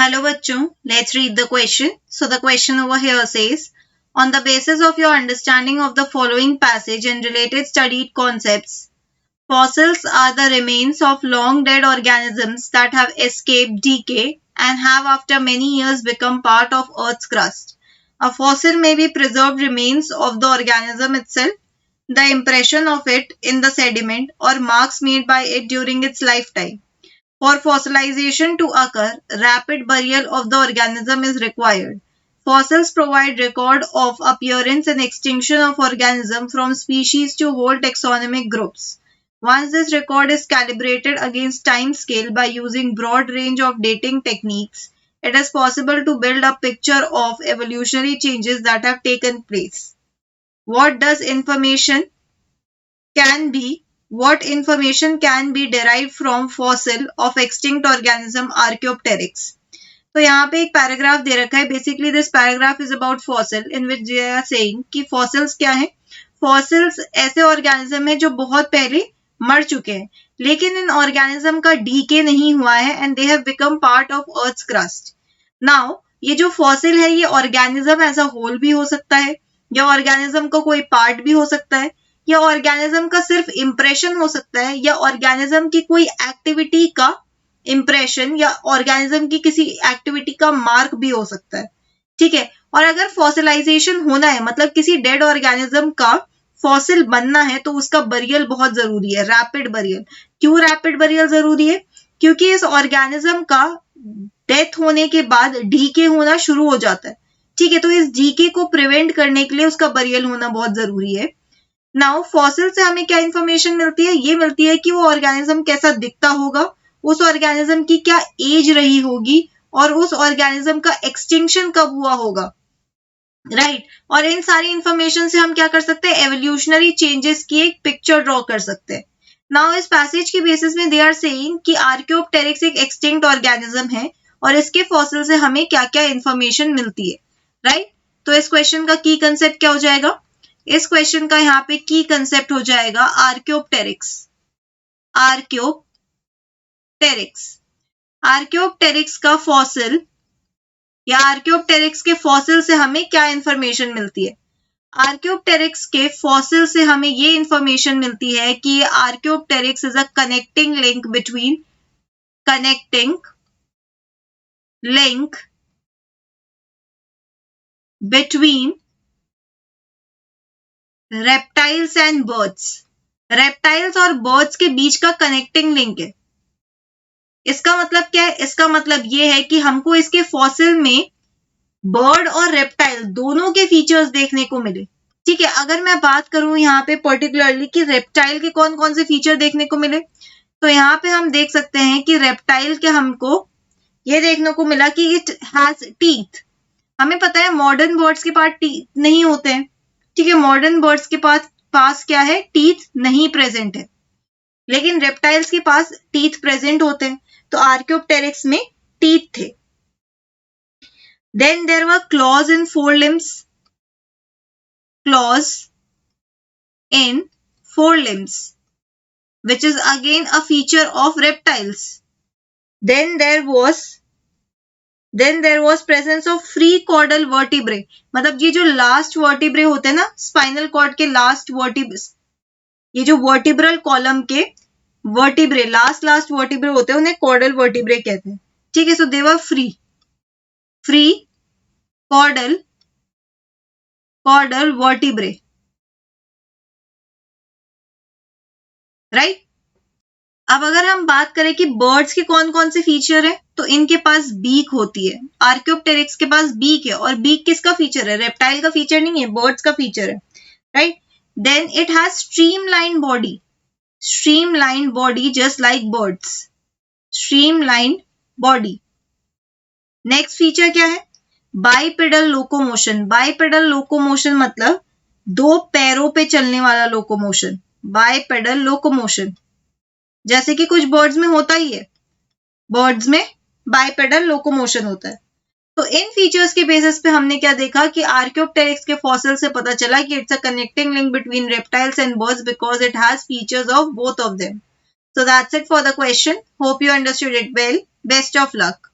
Hello bachcho, let's read the question. So the question over here says, on the basis of your understanding of the following passage and related studied concepts, fossils are the remains of long dead organisms that have escaped decay and have after many years become part of Earth's crust. A fossil may be preserved remains of the organism itself, the impression of it in the sediment, or marks made by it during its lifetime. For fossilization to occur, rapid burial of the organism is required. Fossils provide record of appearance and extinction of organism from species to whole taxonomic groups. Once this record is calibrated against time scale by using broad range of dating techniques, it is possible to build a picture of evolutionary changes that have taken place. What information can be derived from fossil of extinct organism Archaeopteryx? तो यहाँ पे एक paragraph दे रखा है. Basically this paragraph is about fossil in which they are saying कि fossils क्या है. फॉसिल्स ऐसे ऑर्गेनिज्म है जो बहुत पहले मर चुके हैं, लेकिन इन ऑर्गेनिज्म का डीके नहीं हुआ है and they have become part of earth's crust. Now ये जो फॉसिल है ये ऑर्गेनिज्म एज अ होल भी हो सकता है, या ऑर्गेनिज्म का कोई पार्ट भी हो सकता है, या ऑर्गेनिज्म का सिर्फ इंप्रेशन हो सकता है, या ऑर्गेनिज्म की कोई एक्टिविटी का इंप्रेशन या ऑर्गेनिज्म की किसी एक्टिविटी का मार्क भी हो सकता है. ठीक है. और अगर फॉसिलाइजेशन होना है, मतलब किसी डेड ऑर्गेनिज्म का फॉसिल बनना है, तो उसका बरियल बहुत जरूरी है, रैपिड बरियल. क्यों रैपिड बरियल जरूरी है? क्योंकि इस ऑर्गेनिज्म का डेथ होने के बाद डीके होना शुरू हो जाता है. ठीक है. तो इस डीके को प्रिवेंट करने के लिए उसका बरियल होना बहुत जरूरी है. नाउ फॉसिल से हमें क्या इंफॉर्मेशन मिलती है? ये मिलती है कि वो ऑर्गेनिज्म कैसा दिखता होगा, उस ऑर्गेनिज्म की क्या एज रही होगी, और उस ऑर्गेनिज्म का एक्सटिंक्शन कब हुआ होगा. राइट. और इन सारी इंफॉर्मेशन से हम क्या कर सकते हैं? एवोल्यूशनरी चेंजेस की एक पिक्चर ड्रॉ कर सकते हैं. नाउ इस पैसेज के बेसिस में दे आर सेइंग कि आर्कियोप्टेरिक्स एक एक्सटिंक्ट ऑर्गेनिज्म है और इसके फॉसिल से हमें क्या क्या इंफॉर्मेशन मिलती है. राइट. तो इस क्वेश्चन का की कंसेप्ट क्या हो जाएगा? इस क्वेश्चन का यहाँ पे की कंसेप्ट हो जाएगा आर्कियोप्टेरिक्स. आर्कियोप्टेरिक्स का फॉसिल या आर्कियोप्टेरिक्स के फॉसिल से हमें क्या इंफॉर्मेशन मिलती है? आर्कियोप्टेरिक्स के फॉसिल से हमें ये इंफॉर्मेशन मिलती है कि Archaeopteryx is a connecting link between reptiles and birds. Reptiles और बर्ड्स के बीच का कनेक्टिंग लिंक है. इसका मतलब क्या है? इसका मतलब ये है कि हमको इसके फॉसिल में बर्ड और रेप्टाइल दोनों के फीचर्स देखने को मिले. ठीक है. अगर मैं बात करूं यहाँ पे पर्टिकुलरली कि रेप्टाइल के कौन कौन से फीचर देखने को मिले, तो यहाँ पे हम देख सकते हैं कि रेप्टाइल के हमको ये देखने को मिला कि इट हैज टीथ. हमें पता है मॉडर्न बर्ड्स के पास टीथ नहीं होते हैं. ठीक है. मॉडर्न बर्ड्स के पास क्या है? टीथ नहीं प्रेजेंट है, लेकिन रेप्टाइल्स के पास टीथ प्रेजेंट होते हैं. तो आर्कियोप्टेरिक्स में टीथ थे. Then there were claws in four limbs which is again a feature of reptiles. Then there was presence of free caudal vertebrae. मतलब ये जो लास्ट वर्टिब्रे होते हैं ना, स्पाइनल कॉर्ड के लास्ट वर्टिब्रे, ये जो वर्टिब्रल कॉलम के वर्टिब्रे लास्ट वर्टिब्रे होते हैं उन्हें कॉर्डल वर्टिब्रे कहते हैं. ठीक है. So they were free caudal vertebrae. Right. अब अगर हम बात करें कि बर्ड्स के कौन कौन से फीचर है, तो इनके पास बीक होती है. आर्कियोप्टेरिक्स के पास बीक है, और बीक किसका फीचर है? रेप्टाइल का फीचर नहीं है, बर्ड्स का फीचर है. Right. Then it has streamline body just like birds. Streamline body. Next feature क्या है? बाइपेडल लोकोमोशन मतलब दो पैरों पे चलने वाला लोकोमोशन. बाइपेडल लोकोमोशन जैसे कि कुछ बर्ड्स में होता ही है, बर्ड्स में बाइपेडल लोकोमोशन होता है. तो इन फीचर्स के बेसिस पे हमने क्या देखा कि आर्कियोप्टेरिक्स के फॉसिल से पता चला कि it's a connecting link between reptiles and birds because it has features of both of them. So that's it for the question. Hope you understood it well. Best of luck.